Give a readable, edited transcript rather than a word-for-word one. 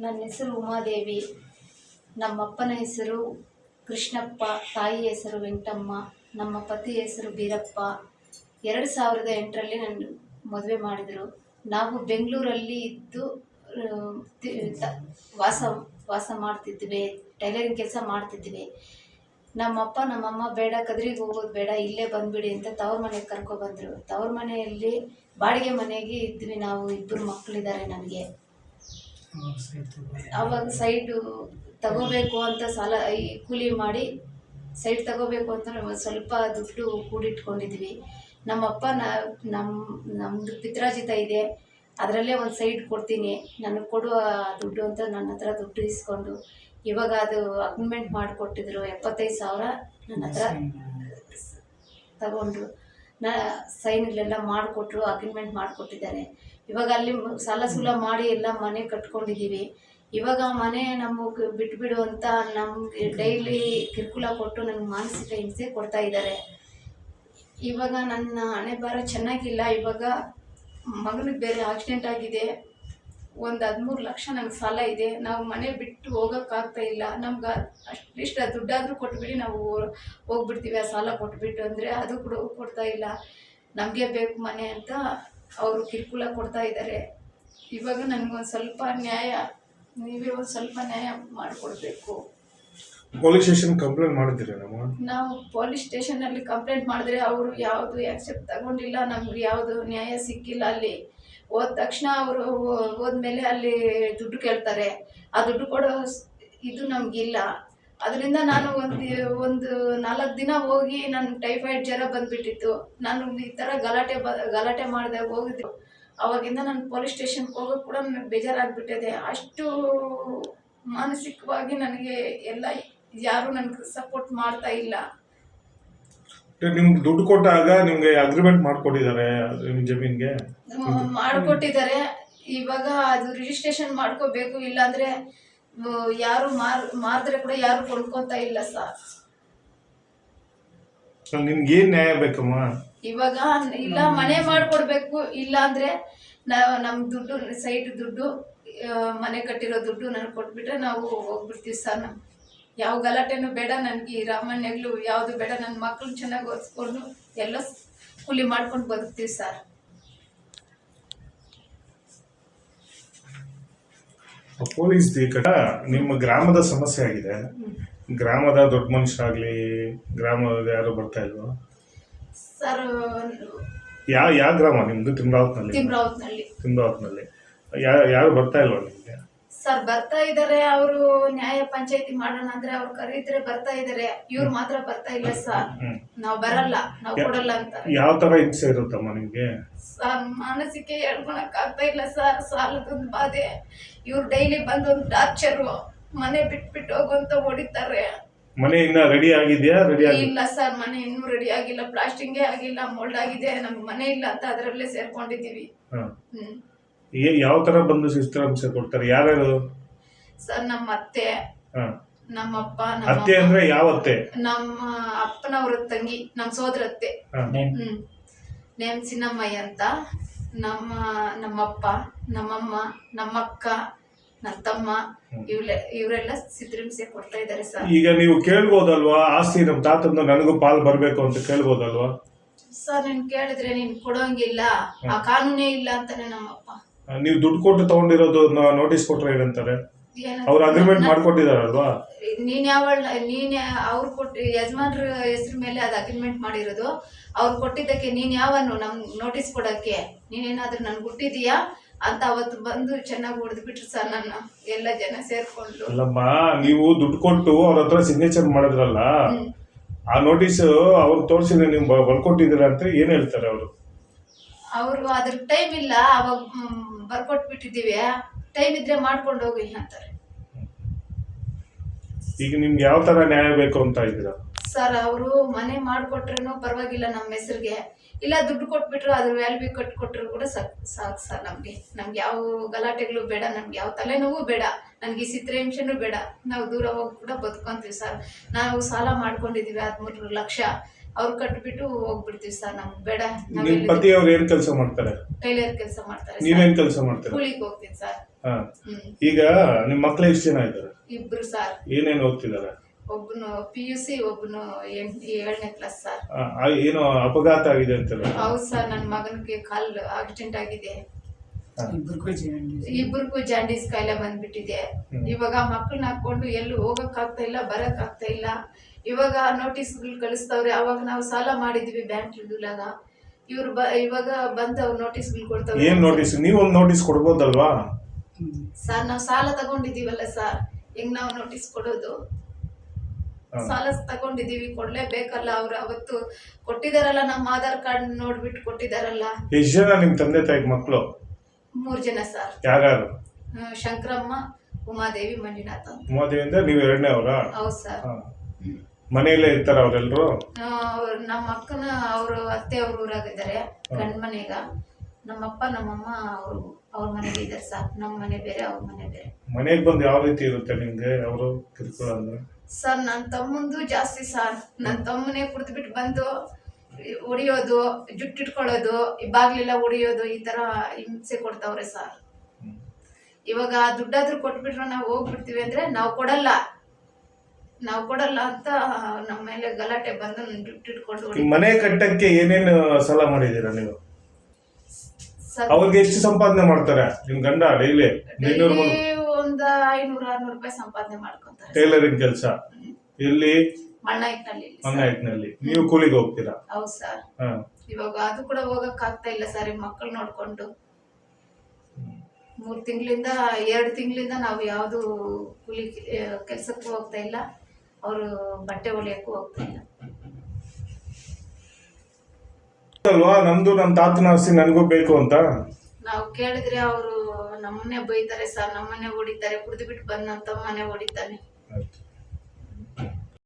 ನನ್ನ ಹೆಸರು ಉಮಾದೇವಿ. ನಮ್ಮಪ್ಪನ ಹೆಸರು ಕೃಷ್ಣಪ್ಪ, ತಾಯಿ ಹೆಸರು ವೆಂಕಟಮ್ಮ, ನಮ್ಮ ಪತಿ ಹೆಸರು ಬೀರಪ್ಪ. 2008ರಲ್ಲಿ ನನ್ನ ಮದುವೆ ಮಾಡಿದರು. ನಾವು ಬೆಂಗಳೂರಲ್ಲಿ ಇದ್ದು ವಾಸ ಮಾಡ್ತಿದ್ವಿ. ಟೈಲರಿಂಗ್ ಕೆಲಸ ಮಾಡ್ತಿದ್ವಿ. ನಮ್ಮಪ್ಪ ನಮ್ಮಮ್ಮ ಬೇಡ, ಕದ್ರಿಗೆ ಹೋಗೋದು ಬೇಡ, ಇಲ್ಲೇ ಬಂದುಬಿಡಿ ಅಂತ ತವ್ರ ಮನೆಗೆ ಕರ್ಕೊಬಂದರು. ತವ್ರ ಮನೆಯಲ್ಲಿ ಬಾಡಿಗೆ ಮನೆಗೆ ಇದ್ವಿ. ನಾವು 2 ಮಕ್ಕಳಿದ್ದಾರೆ ನನಗೆ. ಆವಾಗ ಸೈಟು ತಗೋಬೇಕು ಅಂತ ಕೂಲಿ ಮಾಡಿ ಸೈಟ್ ತಗೋಬೇಕು ಅಂತ ಸ್ವಲ್ಪ ದುಡ್ಡು ಕೂಡಿಟ್ಕೊಂಡಿದ್ವಿ. ನಮ್ಮಪ್ಪ ನಮ್ಮದು ಪಿತ್ರಾಜಿತ ಇದೆ, ಅದರಲ್ಲೇ ಒಂದು ಸೈಟ್ ಕೊಡ್ತೀನಿ, ನನಗೆ ಕೊಡುವ ದುಡ್ಡು ಅಂತ ನನ್ನ ಹತ್ರ ದುಡ್ಡು ಇಸ್ಕೊಂಡು ಇವಾಗ ಅದು ಅಗ್ರಿಮೆಂಟ್ ಮಾಡಿಕೊಟ್ಟಿದ್ರು. 75,000 ನನ್ನ ಹತ್ರ ತಗೊಂಡ್ರು. ಸೈನ್ಗಳೆಲ್ಲ ಮಾಡಿಕೊಟ್ರು, ಅಗ್ರಿಮೆಂಟ್ ಮಾಡಿಕೊಟ್ಟಿದ್ದಾರೆ. ಇವಾಗ ಅಲ್ಲಿ ಸಾಲ ಸೂಲ ಮಾಡಿ ಎಲ್ಲ ಮನೆ ಕಟ್ಕೊಂಡಿದ್ದೀವಿ. ಇವಾಗ ಮನೆ ನಮಗೆ ಬಿಟ್ಬಿಡು ಅಂತ ನಮಗೆ ಡೈಲಿ ಕಿರುಕುಳ ಕೊಟ್ಟು ನನಗೆ ಮಾನಸಿಕ ಹಿಂಸೆ ಕೊಡ್ತಾ ಇದ್ದಾರೆ. ಇವಾಗ ನನ್ನ ಹಣೆ ಬರ ಚೆನ್ನಾಗಿಲ್ಲ. ಇವಾಗ ಮಗನಿಗೆ ಬೇರೆ ಆಕ್ಸಿಡೆಂಟ್ ಆಗಿದೆ. ಒಂದು 13 ಲಕ್ಷ ನನಗೆ ಸಾಲ ಇದೆ. ನಾವು ಮನೆ ಬಿಟ್ಟು ಹೋಗೋಕ್ಕಾಗ್ತಾ ಇಲ್ಲ. ನಮ್ಗೆ ಅಟ್ಲೀಸ್ಟ್ ಆ ದುಡ್ಡಾದರೂ ಕೊಟ್ಬಿಡಿ, ನಾವು ಹೋಗ್ಬಿಡ್ತೀವಿ ಆ ಸಾಲ ಕೊಟ್ಬಿಟ್ಟು ಅಂದರೆ ಅದು ಕೂಡ ಕೊಡ್ತಾ ಇಲ್ಲ. ನಮಗೆ ಬೇಕು ಮನೆ ಅಂತ ಅವರು ಕಿರುಕುಳ ಕೊಡ್ತಾ ಇದ್ದಾರೆ. ಇವಾಗ ನನಗೊಂದು ಸ್ವಲ್ಪ ನ್ಯಾಯ, ನೀವೇ ಒಂದು ಸ್ವಲ್ಪ ನ್ಯಾಯ ಮಾಡಿಕೊಡ್ಬೇಕು. ಪೊಲೀಸ್ ಸ್ಟೇಷನ್ ಕಂಪ್ಲೇಂಟ್ ಮಾಡಿದ್ದೀರಾ? ನಾವು ಪೊಲೀಸ್ ಸ್ಟೇಷನಲ್ಲಿ ಕಂಪ್ಲೇಂಟ್ ಮಾಡಿದ್ರೆ ಅವರು ಯಾವುದು ಆ್ಯಕ್ಸೆಪ್ಟ್ ತಗೊಂಡಿಲ್ಲ. ನಮ್ಗೆ ಯಾವುದು ನ್ಯಾಯ ಸಿಕ್ಕಿಲ್ಲ. ಅಲ್ಲಿ ಹೋದ ತಕ್ಷಣ ಅವರು ಹೋದ್ಮೇಲೆ ಅಲ್ಲಿ ದುಡ್ಡು ಕೇಳ್ತಾರೆ. ಆ ದುಡ್ಡು ಕೊಡೋ ಇದು ನಮಗಿಲ್ಲ. ಅದರಿಂದ ನಾನು ಒಂದು 4 ದಿನ ಹೋಗಿ ನನ್ನ ಟೈಫಾಯ್ಡ್ ಜ್ವರ ಬಂದುಬಿಟ್ಟಿತ್ತು. ನಾನು ಈ ಥರ ಗಲಾಟೆ ಮಾಡಿದಾಗ ಹೋಗಿದ್ದು. ಅವಾಗಿಂದ ನಾನು ಪೊಲೀಸ್ ಸ್ಟೇಷನ್ಗೆ ಹೋಗೋಕ್ಕೆ ಕೂಡ ನನಗೆ ಬೇಜಾರಾಗಿಬಿಟ್ಟಿದೆ. ಅಷ್ಟು ಮಾನಸಿಕವಾಗಿ ನನಗೆ ಎಲ್ಲ ಯಾರು ನನಗೆ ಸಪೋರ್ಟ್ ಮಾಡ್ತಾ ಇಲ್ಲ. ನಿಮ್ಗೆ ದುಡ್ಡು ಕೊಟ್ಟಾಗ ನಿಮ್ಗೆ ಅಗ್ರಿಮೆಂಟ್ ಮಾಡ್ಕೊಟ್ಟಿದ್ದಾರೆ ಜಮೀನ್ಗೆ? ಮಾಡಿಕೊಟ್ಟಿದ್ದಾರೆ. ಇವಾಗ ಅದು ರಿಜಿಸ್ಟ್ರೇಷನ್ ಮಾಡ್ಕೋಬೇಕು, ಇಲ್ಲಾಂದರೆ ಯಾರು ಮಾರಿದ್ರೆ ಕೂಡ ಯಾರು ಕೊಂಡ್ಕೊತಾ ಇಲ್ಲ ಸರ್. ನಿಮ್ಗೆ ಏನ್ ನ್ಯಾಯ ಬೇಕಮ್ಮ? ಇವಾಗ ಇಲ್ಲ ಮನೆ ಮಾಡಿಕೊಡ್ಬೇಕು, ಇಲ್ಲಾಂದರೆ ನಮ್ಮ ದುಡ್ಡು, ಸೈಟ್ ದುಡ್ಡು, ಮನೆ ಕಟ್ಟಿರೋ ದುಡ್ಡು ನನಗೆ ಕೊಟ್ಬಿಟ್ರೆ ನಾವು ಹೋಗ್ಬಿಡ್ತೀವಿ ಸರ್. ನಮ್ಮ ಯಾವ ಗಲಾಟೆನೂ ಬೇಡ ನನಗೆ. ರಾಮಣ್ಯಗಳು ಯಾವುದು ಬೇಡ. ನನ್ನ ಮಕ್ಕಳು ಚೆನ್ನಾಗಿ ಓದಿಸ್ಕೊಂಡು ಎಲ್ಲ ಕೂಲಿ ಮಾಡ್ಕೊಂಡು ಬದುಕ್ತೀವಿ ಸರ್. ಪೊಲೀಸ್ ನಿಮ್ಮ ಗ್ರಾಮದ ಸಮಸ್ಯೆ ಆಗಿದೆ. ಗ್ರಾಮದ ದೊಡ್ಡ ಮನುಷ್ಯರಾಗ್ಲಿ ಗ್ರಾಮದ ಯಾರು ಬರ್ತಾ ಇಲ್ವಾ ಸರ್? ಯಾವ ಗ್ರಾಮ ನಿಮ್ದು? ತಿಮ್ರಾವತ್ನಲ್ಲಿ ಯಾರು ಬರ್ತಾ ಇಲ್ವಾ ನಿಮ್ಗೆ? ಸರ್ ಬರ್ತಾ ಇದ್ದಾರೆ. ಅವರು ನ್ಯಾಯ ಪಂಚಾಯತಿ ಮಾಡೋಣ ಅಂದ್ರೆ ಅವ್ರು ಕರೀದ್ರೆ ಬರ್ತಾ ಇದ್ದಾರೆ. ಇವ್ರು ಮಾತ್ರ ಬರ್ತಾ ಇಲ್ಲ ಸರ್. ನಾವು ಬರಲ್ಲ, ನಾವು ಕೊಡಲ್ಲ ಅಂತ. ಯಾವ ತರ ಹಿಂಸೆ ಇರುತ್ತಮ್ಮ ನಿಮ್ಗೆ? ಸರ್ ಮಾನಸಿಕ ಹೇಳ್ಕೊಳಕ್ ಆಗ್ತಾ ಇಲ್ಲ ಸರ್. ಸಾಲದೊಂದು ಬಾಧೆ. ಇವ್ರು ಡೈಲಿ ಬಂದು ಒಂದು ಟಾರ್ಚರು. ಮನೆ ಬಿಟ್ಬಿಟ್ಟು ಹೋಗುವಂತ ಹೊಡಿತಾರೆ. ಮನೆ ಇನ್ನ ರೆಡಿ ಆಗಿದೆಯಾ? ಇಲ್ಲ ಸರ್, ಮನೆ ಇನ್ನೂ ರೆಡಿ ಆಗಿಲ್ಲ. ಪ್ಲಾಸ್ಟಿಂಗೇ ಆಗಿಲ್ಲ, ಮೋಲ್ಡ್ ಆಗಿದೆ. ನಮ್ಗೆ ಮನೆ ಇಲ್ಲ ಅಂತ ಅದರಲ್ಲೇ ಸೇರ್ಕೊಂಡಿದೀವಿ. ಯಾವ ತರ ಬಂದು ಶಿಸ್ತಾಂಶ ಕೊಡ್ತಾರೆ? ಯಾರ್ಯಾರು ಸರ್? ನಮ್ಮ ಅತ್ತೆ, ನಮ್ಮಪ್ಪ. ಅತ್ತೆ ಅಂದ್ರೆ ಯಾವ ಅತ್ತೆ? ನಮ್ಮ ಅಪ್ಪನವ್ರ ತಂಗಿ, ನಮ್ಮ ಸೋದರತ್ತೆ. ನೇಮ್ ಚಿನ್ನಮ್ಮಯ್ಯ ಅಂತ. ನಮ್ಮಪ್ಪ, ನಮ್ಮಮ್ಮ, ನಮ್ಮಕ್ಕ, ನನ್ನ ತಮ್ಮ, ಇವರೆಲ್ಲ ಸಿದ್ರಿಂಸೆ ಕೊಡ್ತಾ ಇದ್ದಾರೆ ಸರ್. ಈಗ ನೀವು ಕೇಳ್ಬೋದಲ್ವಾ, ಆಸ್ತಿ ನಮ್ಮ ತಾತಂದು ನನಗೂ ಪಾಲ್ ಬರ್ಬೇಕು ಅಂತ ಕೇಳ್ಬೋದಲ್ವಾ? ಸರ್ ನೀನ್ ಕೇಳಿದ್ರೆ ನೀನ್ ಕೊಡೋಂಗಿಲ್ಲ, ಆ ಕಾನೂನೇ ಇಲ್ಲ ಅಂತಾನೆ ನಮ್ಮಪ್ಪ. ನೀವು ದುಡ್ಡು ಕೊಟ್ಟು ತಗೊಂಡಿರೋದು ನೋಟಿಸ್ ಕೊಟ್ರೆ ಏನಂತಾರೆ? ಅವ್ರು ಅಗ್ರಿಮೆಂಟ್ ಮಾಡ್ಕೊಟ್ಟಿದಾರಲ್ವಾ? ನೀನ್ ಅವ್ರು ಕೊಟ್ಟು ಯಜಮಾನ್ರ ಹೆಸರು ಮೇಲೆ ಅದು ಅಗ್ರಿಮೆಂಟ್ ಮಾಡಿರೋದು. ಅವ್ರು ಕೊಟ್ಟಿದ್ದಕ್ಕೆ ನೀನ್ ಯಾವನು ನಮ್ ನೋಟಿಸ್ ಕೊಡಕ್ಕೆ? ನೀನೇನಾದ್ರೂ ನನ್ ಹುಟ್ಟಿದೀಯಾ ಅಂತ ಅವತ್ತು ಬಂದು ಚೆನ್ನಾಗಿ ಹೊಡೆದ್ಬಿಟ್ರು ಸರ್. ನನ್ನ ಎಲ್ಲ ಜನ ಸೇರ್ಕೊಂಡು. ಅಲ್ಲಮ್ಮ, ನೀವು ದುಡ್ಡು ಕೊಟ್ಟು ಅವ್ರ ಹತ್ರ ಸಿಗ್ನೇಚರ್ ಮಾಡಿದ್ರಲ್ಲ, ಆ ನೋಟಿಸ್ ಅವ್ರು ತೋರಿಸಿದ್ರೆ ನೀವು ಬರ್ಕೊಟ್ಟಿದ್ದೀರ ಅಂತ ಏನ್ ಹೇಳ್ತಾರೆ ಅವರು? ಅವರು ಅದ್ರ ಟೈಮ್ ಇಲ್ಲ, ಅವಾಗ ಬರ್ಕೊಟ್ಬಿಟ್ಟಿದ್ದೀವಿ, ಟೈಮ್ ಇದ್ರೆ ಮಾಡ್ಕೊಂಡು ಹೋಗಿ ಅಂತಾರೆ. ಈಗ ನಿಮ್ಗೆ ಯಾವ ತರ ನ್ಯಾಯ ಬೇಕು ಅಂತ ಇದ್ದೀರಾ ಸರ್? ಅವರು ಮನೆ ಮಾಡ್ಕೊಟ್ರು ಪರವಾಗಿಲ್ಲ ನಮ್ಮ ಹೆಸರಿಗೆ, ಇಲ್ಲ ದುಡ್ಡು ಕೊಟ್ಬಿಟ್ರು ಅದ್ರ ವ್ಯಾಲ್ಯೂ ಕೊಟ್ಟರು ಕೂಡ ಸಾಕು ಸರ್. ನಮ್ಗೆ ಯಾವ ಗಲಾಟೆಗಳು ಬೇಡ, ನಮ್ಗೆ ಯಾವ ತಲೆನೋವು ಬೇಡ, ನನಗೆ ಚಿತ್ರಹಿಂಸೆನೂ ಬೇಡ. ನಾವು ದೂರ ಹೋಗಿ ಕೂಡ ಬದುಕೊಂತೀವಿ ಸರ್. ನಾವು ಸಾಲ ಮಾಡ್ಕೊಂಡಿದ್ದೀವಿ 13 ಲಕ್ಷ. ಅವ್ರು ಕಟ್ಬಿಟ್ಟು ಹೋಗ್ಬಿಡ್ತೀವಿ ಸರ್. ನಮ್ಗೆ ಬೇಡ, ನಿಮ್ ಪತಿ ಅವ್ರು ಏನ್ ಕೆಲಸ ಮಾಡ್ತಾರೆ? ಟೈಲರ್ ಕೆಲಸ ಮಾಡ್ತಾರೆ. ನೀವೇನ್ ಕೆಲಸ ಮಾಡ್ತೀರಾ? ಕೂಲಿಗೆ ಹೋಗ್ತೀನಿ ಸರ್. ಹಾ. ಈಗ ನಿಮ್ ಮಕ್ಳು ಎಷ್ಟು ಜನ ಇದ್ದಾರೆ? ಇಬ್ರು ಸರ್. ಏನೇನ್ ಓದ್ತಿದಾರೆ? ಒಬ್ಬನು PUC, ಒಬ್ಬನು 7ನೇ ಕ್ಲಾಸ್ ಸರ್. ಏನೋ ಅಪಘಾತ ಆಗಿದೆ ಅಂತಲ್ಲ? ಹೌದು ಸರ್, ನನ್ನ ಮಗನಿಗೆ ಕಾಲು ಆಕ್ಸಿಡೆಂಟ್ ಆಗಿದೆ. ಇಬ್ಬರಿಗೂ ಜಾಂಡೀಸ್ ಕಾಯಿಲೆ ಬಂದ್ಬಿಟ್ಟಿದೆ. ಇವಾಗ ಮಕ್ಕಳನ್ನ ಹಾಕೊಂಡು ಎಲ್ಲೂ ಹೋಗಕ್ ಆಗ್ತಾ ಇಲ್ಲ, ಬರಕ್ ಆಗ್ತಾ ಇಲ್ಲ. ಇವಾಗ ನೋಟಿಸ್ಗಳು ಕಳಿಸ್ತವ್ರೆ. ಅವಾಗ ನಾವು ಸಾಲ ಮಾಡಿದ್ವಿ ಬ್ಯಾಂಕ್ಗಳಾಗ. ಇವ್ರು ಇವಾಗ ಬಂದು ಅವ್ರು ನೋಟಿಸ್ಗಳು ಕೊಡ್ತಾವ್ರೆ. ಏನ್ ನೋಟಿಸ್? ನೀವು ಒಂದು ನೋಟಿಸ್ ಕೊಡ್ಬೋದಲ್ವಾ ಸರ್? ನಾವು ಸಾಲ ತಗೊಂಡಿದೀವಲ್ಲ ಸರ್, ಹೆಂಗ್ ನಾವು ನೋಟಿಸ್ ಕೊಡೋದು? ಸಾಲ ತಗೊಂಡಿದೀವಿ, ಕೊಡ್ಲೇಬೇಕಲ್ಲ. ಅವ್ರು ಅವತ್ತು ಕೊಟ್ಟಿದಾರಲ್ಲ, ನಮ್ಮ ಆಧಾರ್ ಕಾರ್ಡ್ ನೋಡ್ಬಿಟ್ಟು ಕೊಟ್ಟಿದಾರಲ್ಲ. ಎಷ್ಟು ಜನ ನಿಮ್ ತಂದೆ ತಾಯಿ ಮಕ್ಕಳು? 3 ಜನ ಸರ್. ಯಾರ್ಯಾರು? ಶಂಕರಮ್ಮ, ಉಮಾದೇವಿ, ಮಂಜುನಾಥ್ ಅಂತ. ಉಮಾದೇವಿ ಅಂದ್ರೆ ನೀವು 2ನೇ ಅವರ? ಹೌದು ಸರ್. ಮನೆಯಲ್ಲೇ ಇರ್ತಾರ ಅವರೆಲ್ಲರೂ? ನಮ್ಮ ಅಕ್ಕನ ಅವರು ಅತ್ತೆ ಅವ್ರ ಊರಾಗಿದ್ದಾರೆ ಗಂಡ ಮನೆಗ. ನಮ್ಮಪ್ಪ ನಮ್ಮಮ್ಮ ಅವ್ರ ಮನೆಗೆ ಇದ್ದಾರೆ ಸರ್. ನಮ್ಮ ಮನೆ ಬೇರೆ, ಅವ್ರ ಮನೆ ಬೇರೆ. ಮನೆಗೆ ಬಂದು ಯಾವ ರೀತಿ ಇರುತ್ತೆ ನಿಮ್ಗೆ ಅವರು ಕಿರುಕುಳ ಅಂದ್ರೆ? ಸರ್, ನನ್ನ ತಮ್ಮಂದು ಜಾಸ್ತಿ ಸರ್. ನನ್ನ ತಮ್ಮನೇ ಕುಡಿದ್ಬಿಟ್ಟು ಬಂದು ಹೊಡಿಯೋದು, ಜುಟ್ಟಿಟ್ಕೊಳ್ಳೋದು, ಈ ಬಾಗ್ಲೆಲ್ಲ ಹೊಡಿಯೋದು, ಈ ತರ ಹಿಂಸೆ ಕೊಡ್ತಾವ್ರೆ ಸರ್. ಇವಾಗ ದುಡ್ಡಾದ್ರೂ ಕೊಟ್ಬಿಟ್ರೆ ನಾವು ಹೋಗ್ಬಿಡ್ತೀವಿ ಅಂದ್ರೆ ನಾವು ಕೊಡಲ್ಲ ಅಂತ ನಮ್ಮ ಮೇಲೆ ಗಲಾಟೆ ಬಂದು ಜುಟ್ಟಿಟ್ಕೊಂಡು. ಮನೆ ಕಟ್ಟಕ್ಕೆ ಏನೇನು ಸಾಲ ಮಾಡಿದೀರಾ ನೀವು? ಅವ್ರಿಗೆ ಎಷ್ಟು ಸಂಪಾದನೆ ಮಾಡ್ತಾರೆ ನಿಮ್ ಗಂಡ ಡೈಲಿ? ಒಂದ್ 500-600 ರೂಪಾಯಿ ಸಂಪಾದನೆ ಮಾಡ್ಕೊಂತಾರೆ. ಟೈಲರಿಂಗ್ ಕೆಲಸ ಎಲ್ಲಿ? ಮಣ್ಣಾಯ್ತಿನಲ್ಲಿ. ನೀವು ಕೂಲಿಗೆ ಹೋಗ್ತೀರಾ? ಹೌದು ಸರ್. ಇವಾಗ ಅದು ಕೂಡ ಹೋಗಕ್ ಆಗ್ತಾ ಇಲ್ಲ ಸರ್, ಮಕ್ಕಳು ನೋಡ್ಕೊಂಡು. 2 ತಿಂಗಳಿಂದ ನಾವು ಯಾವ್ದು ಕೂಲಿ ಕೆಲ್ಸಕ್ಕೂ ಹೋಗ್ತಾ ಇಲ್ಲ. ಅವರು ಬಟ್ಟೆ ಹೊಲಿಯಕ್ಕೂ ಹೋಗ್ತಾ ಇಲ್ಲ. ಅಲ್ವಾ, ನಮ್ದು ನಮ್ಮ ತಾತನ ಆಸ್ತಿ ನನಗೂ ಬೇಕು ಅಂತ ನಾವು ಕೇಳಿದ್ರೆ ಅವರು ನಮ್ಮನ್ನೇ ಬೈತಾರೆ ಸರ್, ನಮ್ಮನ್ನೇ ಹೊಡಿತಾರೆ. ಕುಡಿದು ಬಿಟ್ಟು ಬಂದು ನಮ್ಮ ತಮ್ಮನೆ ಹೊಡಿತಾನೆ.